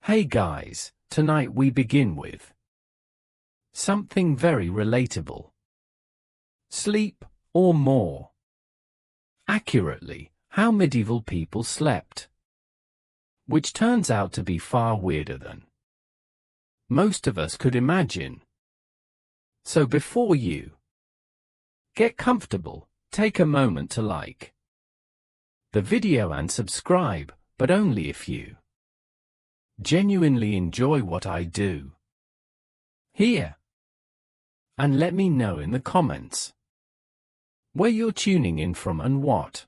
Hey guys, tonight we begin with something very relatable. Sleep, or more accurately, how medieval people slept. Which turns out to be far weirder than most of us could imagine. So before you get comfortable, take a moment to like the video and subscribe, but only if you genuinely enjoy what I do here. And let me know in the comments where you're tuning in from and what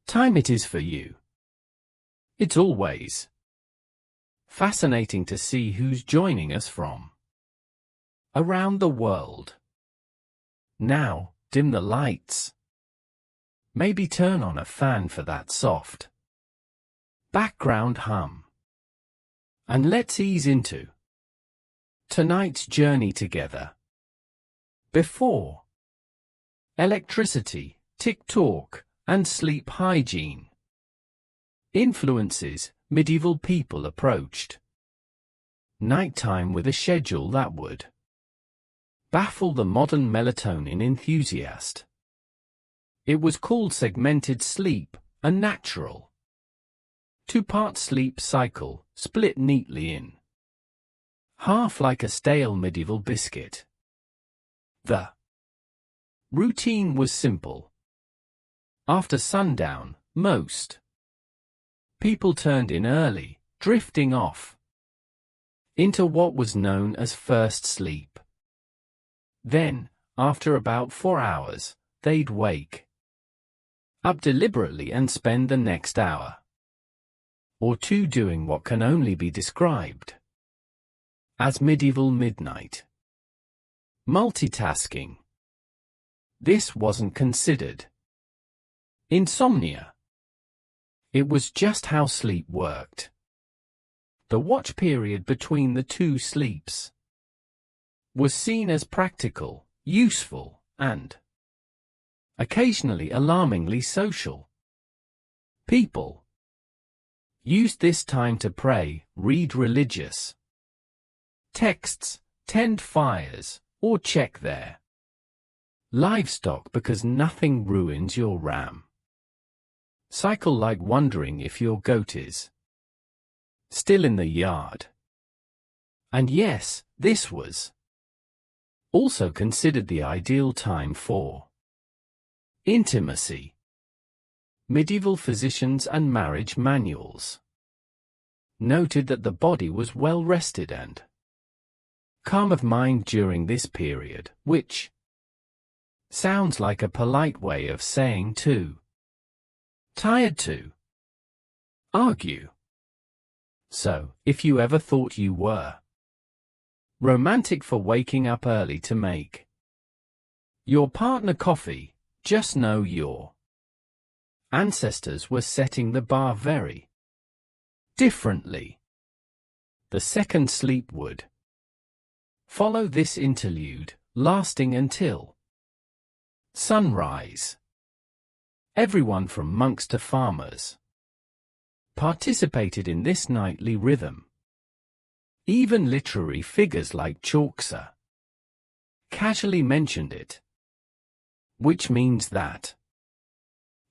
time it is for you. It's always fascinating to see who's joining us from around the world. Now, dim the lights. Maybe turn on a fan for that soft background hum. And let's ease into tonight's journey together. Before electricity, TikTok, and sleep hygiene influences, medieval people approached nighttime with a schedule that would baffle the modern melatonin enthusiast. It was called segmented sleep, a natural two-part sleep cycle, split neatly in half like a stale medieval biscuit. The routine was simple. After sundown, most people turned in early, drifting off into what was known as first sleep. Then, after about 4 hours, they'd wake up deliberately and spend the next hour or two doing what can only be described as medieval midnight multitasking. This wasn't considered insomnia. It was just how sleep worked. The watch period between the two sleeps was seen as practical, useful, and occasionally alarmingly social. People used this time to pray, read religious texts, tend fires, or check their livestock because nothing ruins your ram cycle like wondering if your goat is still in the yard. And yes, this was also considered the ideal time for intimacy. Medieval physicians and marriage manuals noted that the body was well rested and calm of mind during this period, which sounds like a polite way of saying too tired to argue. So, if you ever thought you were romantic for waking up early to make your partner coffee, just know your ancestors were setting the bar very differently. The second sleep would follow this interlude, lasting until sunrise. Everyone from monks to farmers participated in this nightly rhythm. Even literary figures like Chaucer casually mentioned it. Which means that,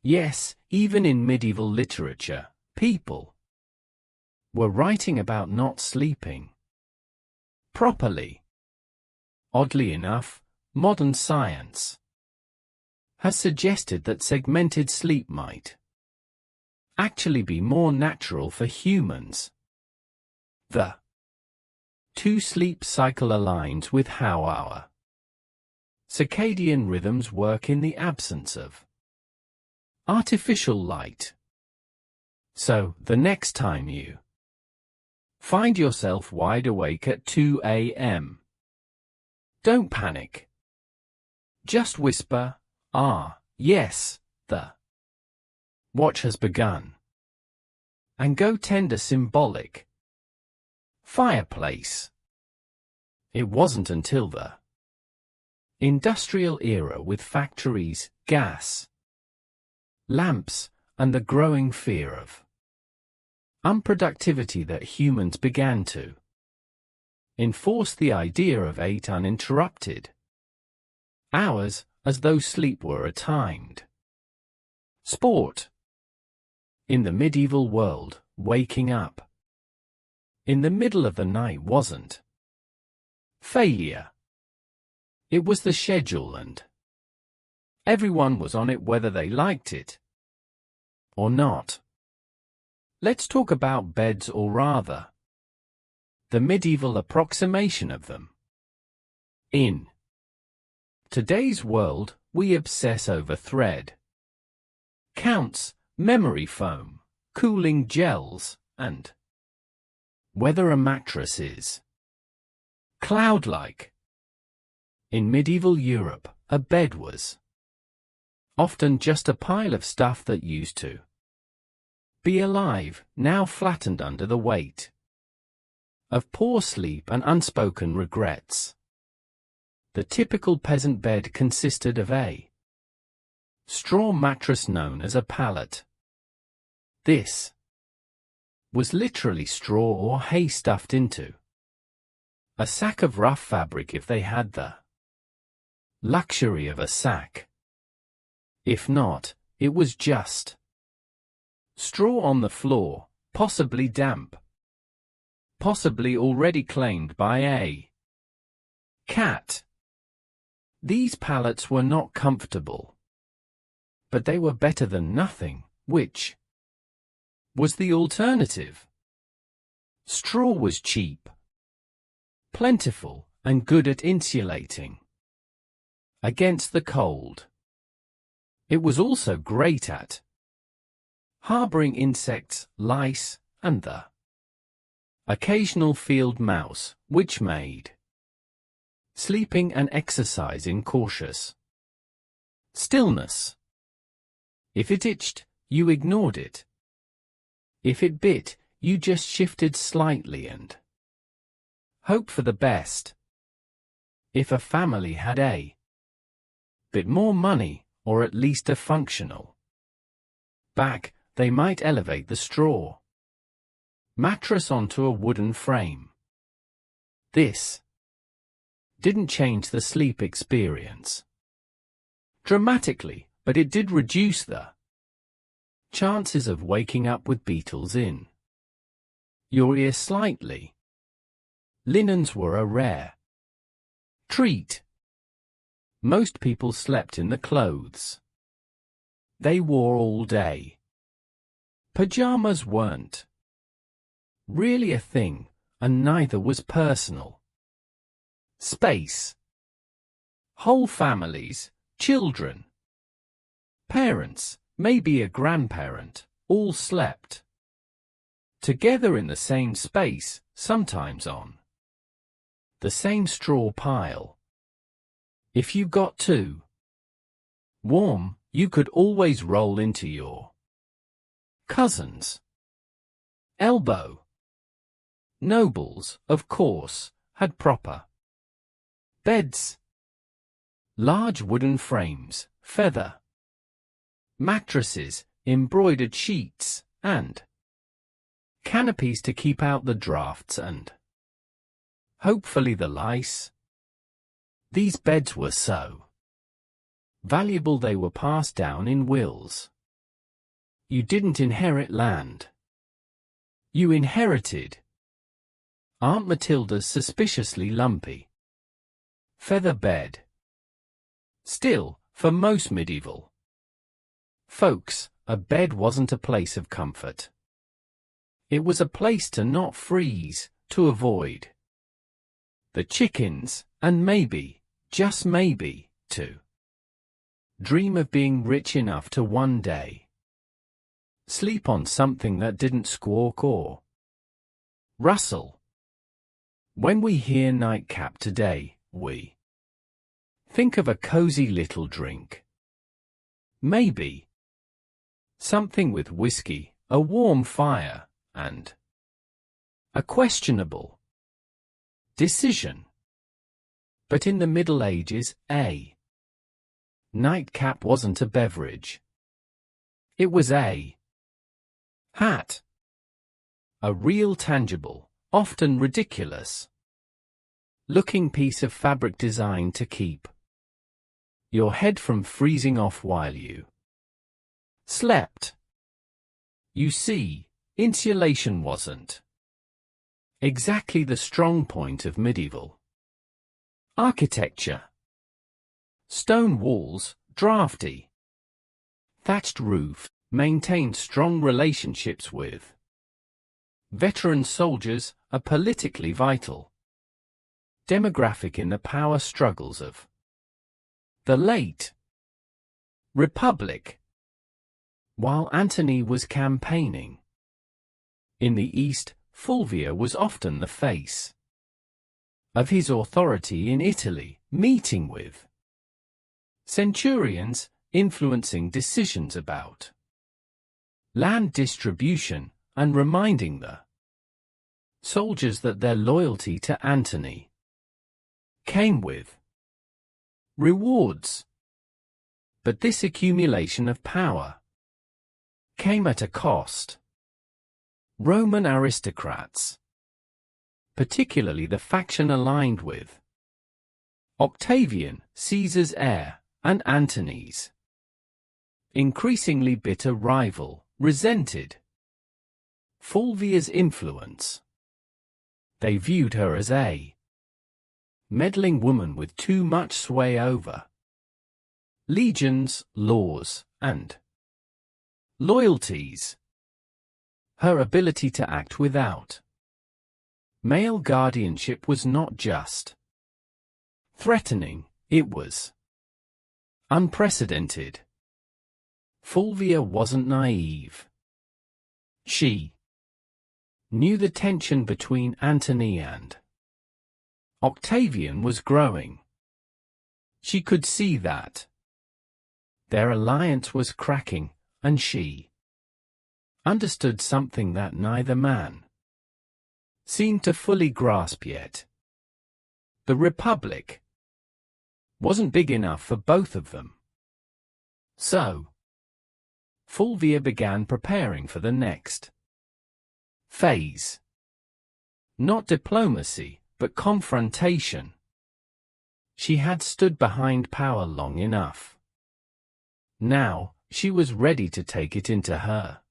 yes, even in medieval literature, people were writing about not sleeping properly. Oddly enough, modern science has suggested that segmented sleep might actually be more natural for humans. The two-sleep cycle aligns with how our circadian rhythms work in the absence of artificial light. So, the next time you find yourself wide awake at 2 a.m., don't panic. Just whisper, "Ah, yes, the watch has begun," and go tend a symbolic fireplace. It wasn't until the industrial era with factories, gas lamps, and the growing fear of unproductivity that humans began to enforce the idea of 8 uninterrupted hours, as though sleep were a timed sport. In the medieval world, waking up in the middle of the night wasn't failure. It was the schedule, and everyone was on it whether they liked it or not. Let's talk about beds, or rather, the medieval approximation of them. In today's world, we obsess over thread counts, memory foam, cooling gels, and whether a mattress is cloud-like. In medieval Europe, a bed was often just a pile of stuff that used to be alive, now flattened under the weight of poor sleep and unspoken regrets. The typical peasant bed consisted of a straw mattress known as a pallet. This was literally straw or hay stuffed into a sack of rough fabric if they had the luxury of a sack. If not, it was just straw on the floor, possibly damp, possibly already claimed by a cat. These pallets were not comfortable, but they were better than nothing, which was the alternative. Straw was cheap, plentiful, and good at insulating against the cold. It was also great at harboring insects, lice, and the occasional field mouse, which made sleeping and exercising cautious stillness. If it itched, you ignored it. If it bit, you just shifted slightly and hoped for the best. If a family had a bit more money, or at least a functional back, they might elevate the straw mattress onto a wooden frame. This didn't change the sleep experience dramatically, but it did reduce the chances of waking up with beetles in your ear slightly. Linens were a rare treat. Most people slept in the clothes they wore all day. Pajamas weren't really a thing, and neither was personal space. Whole families, children, parents, maybe a grandparent, all slept together in the same space, sometimes on the same straw pile. If you got too warm, you could always roll into your cousin's elbow. Nobles, of course, had proper beds, large wooden frames, feather mattresses, embroidered sheets, and canopies to keep out the drafts and hopefully the lice. These beds were so valuable they were passed down in wills. You didn't inherit land. You inherited Aunt Matilda's suspiciously lumpy feather bed. Still, for most medieval folks, a bed wasn't a place of comfort. It was a place to not freeze, to avoid the chickens, and maybe, just maybe, to dream of being rich enough to one day sleep on something that didn't squawk or rustle. When we hear nightcap today, we think of a cozy little drink. Maybe something with whiskey, a warm fire, and a questionable decision. But in the Middle Ages, a nightcap wasn't a beverage. It was a hat. A real tangible, often ridiculous looking piece of fabric designed to keep your head from freezing off while you slept. You see, insulation wasn't exactly the strong point of medieval architecture. Stone walls, drafty, thatched roof, maintained strong relationships with veteran soldiers, a politically vital demographic in the power struggles of the late Republic. While Antony was campaigning in the East, Fulvia was often the face of his authority in Italy, meeting with centurions, influencing decisions about land distribution, and reminding the soldiers that their loyalty to Antony came with rewards. But this accumulation of power came at a cost. Roman aristocrats, particularly the faction aligned with Octavian, Caesar's heir, and Antony's increasingly bitter rival, resented Fulvia's influence. They viewed her as a meddling woman with too much sway over legions, laws, and loyalties. Her ability to act without male guardianship was not just threatening, it was unprecedented. Fulvia wasn't naive. She knew the tension between Antony and Octavian was growing. She could see that their alliance was cracking, and she understood something that neither man seemed to fully grasp yet. The Republic wasn't big enough for both of them. So, Fulvia began preparing for the next phase. Not diplomacy, but confrontation. She had stood behind power long enough. Now, she was ready to take it into her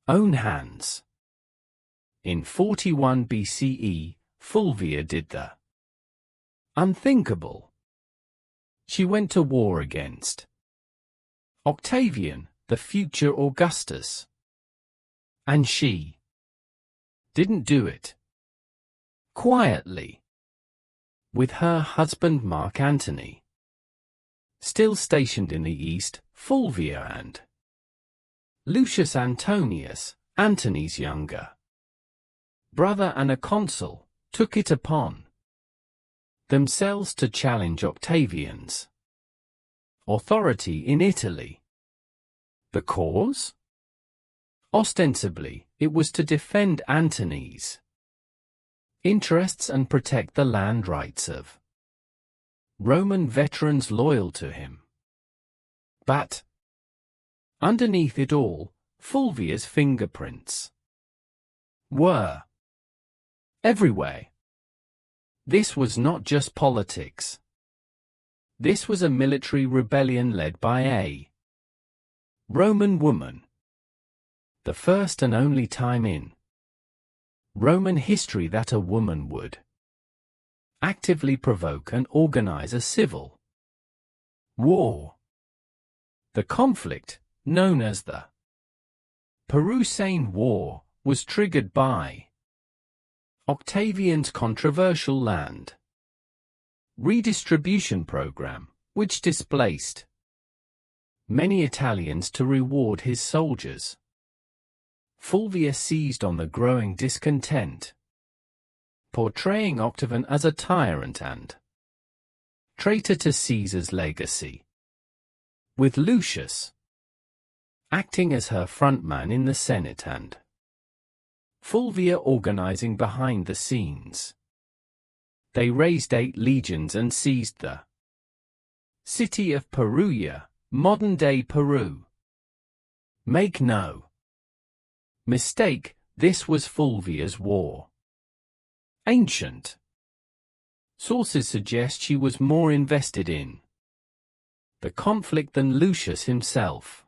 own hands. In 41 BCE, Fulvia did the unthinkable. She went to war against Octavian, the future Augustus. And she didn't do it quietly. With her husband Mark Antony still stationed in the east, Fulvia and Lucius Antonius, Antony's younger brother and a consul, took it upon themselves to challenge Octavian's authority in Italy. The cause? Ostensibly, it was to defend Antony's interests and protect the land rights of Roman veterans loyal to him. But underneath it all, Fulvia's fingerprints were everywhere. This was not just politics. This was a military rebellion led by a Roman woman. The first and only time in Roman history that a woman would actively provoke and organize a civil war. The conflict, known as the Perusian War, was triggered by Octavian's controversial land redistribution program, which displaced many Italians to reward his soldiers. Fulvia seized on the growing discontent, portraying Octavian as a tyrant and traitor to Caesar's legacy, with Lucius acting as her frontman in the Senate and Fulvia organizing behind the scenes. They raised 8 legions and seized the city of Perugia, modern-day Peru. Make no mistake, This was Fulvia's war. Ancient sources suggest she was more invested in the conflict than Lucius himself.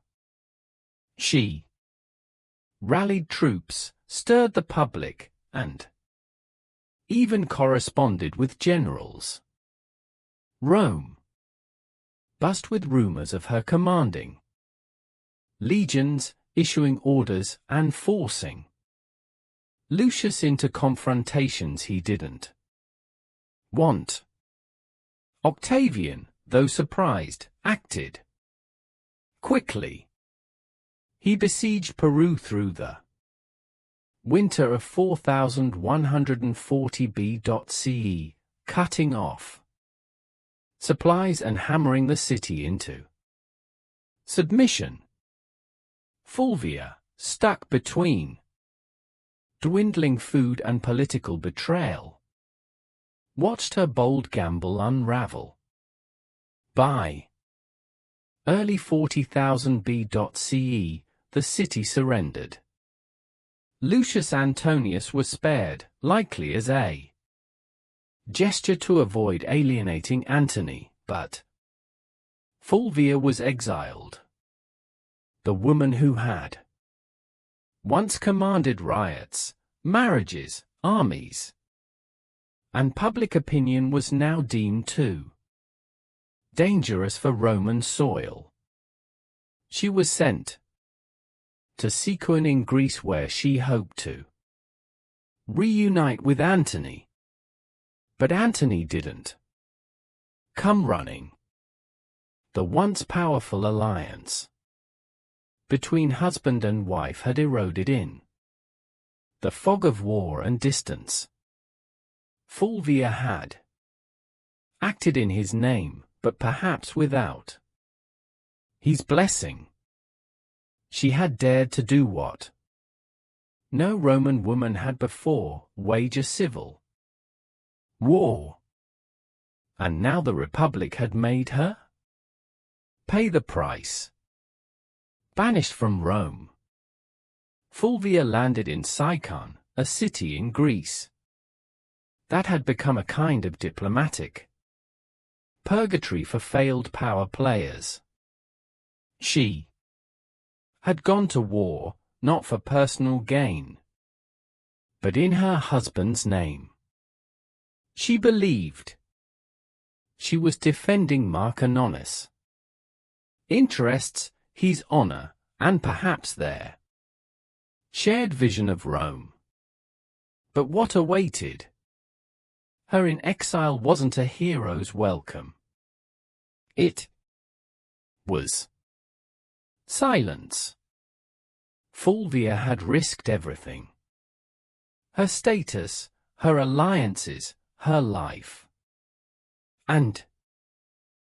She rallied troops, stirred the public, and even corresponded with generals. Rome buzzed with rumors of her commanding legions, issuing orders, and forcing Lucius into confrontations he didn't want. Octavian, though surprised, acted quickly. He besieged Peru through the winter of 4140 BCE, cutting off supplies and hammering the city into submission. Fulvia, stuck between dwindling food and political betrayal, watched her bold gamble unravel. By early 40,000 BCE, the city surrendered. Lucius Antonius was spared, likely as a gesture to avoid alienating Antony, but Fulvia was exiled. The woman who had once commanded riots, marriages, armies, and public opinion was now deemed too dangerous for Roman soil. She was sent to Sicuan in Greece, where she hoped to reunite with Antony. But Antony didn't come running. The once powerful alliance between husband and wife had eroded in the fog of war and distance. Fulvia had acted in his name, but perhaps without his blessing. She had dared to do what no Roman woman had before: wage a civil war. And now the Republic had made her pay the price. Banished from Rome, Fulvia landed in Sicyon, a city in Greece that had become a kind of diplomatic purgatory for failed power players. She had gone to war, not for personal gain, but in her husband's name. She believed she was defending Mark Annonis' interests, his honor, and perhaps their shared vision of Rome. But what awaited her in exile wasn't a hero's welcome. It was silence. Fulvia had risked everything: her status, her alliances, her life. And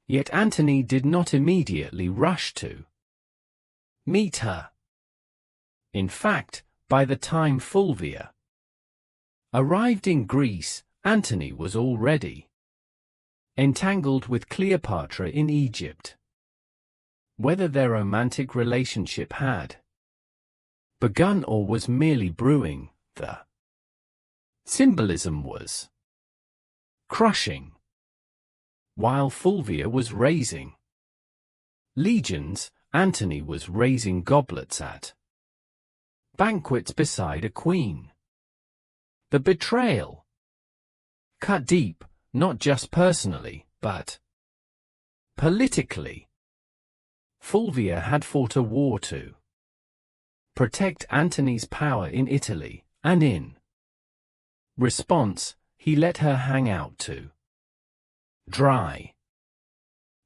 yet Antony did not immediately rush to meet her. In fact, by the time Fulvia arrived in Greece, Antony was already entangled with Cleopatra in Egypt. Whether their romantic relationship had begun or was merely brewing, the symbolism was crushing. While Fulvia was raising legions, Antony was raising goblets at banquets beside a queen. The betrayal cut deep, not just personally, but politically. Fulvia had fought a war to protect Antony's power in Italy, and in response, he let her hang out to dry.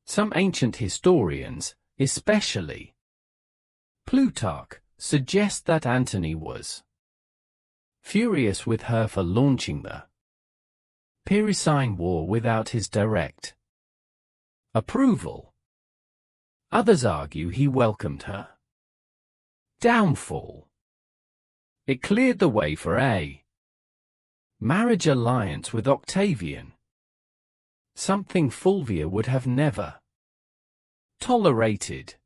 Some ancient historians, especially Plutarch, suggest that Antony was furious with her for launching the Pyrrhusine War without his direct approval. Others argue he welcomed her downfall. It cleared the way for a marriage alliance with Octavian, something Fulvia would have never tolerated.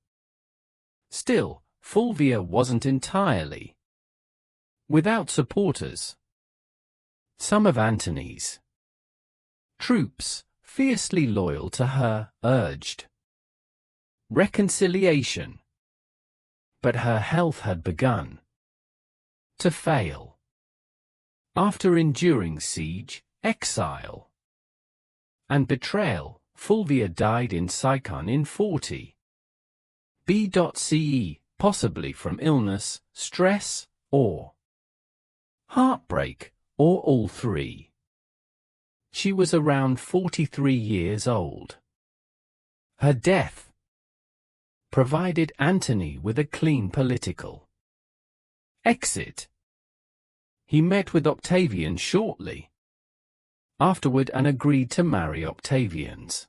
Still, Fulvia wasn't entirely without supporters. Some of Antony's troops, fiercely loyal to her, urged reconciliation. But her health had begun to fail. After enduring siege, exile, and betrayal, Fulvia died in Sicyon in 40 BCE, possibly from illness, stress, or heartbreak, or all three. She was around 43 years old. Her death provided Antony with a clean political exit. He met with Octavian shortly afterward and agreed to marry Octavian's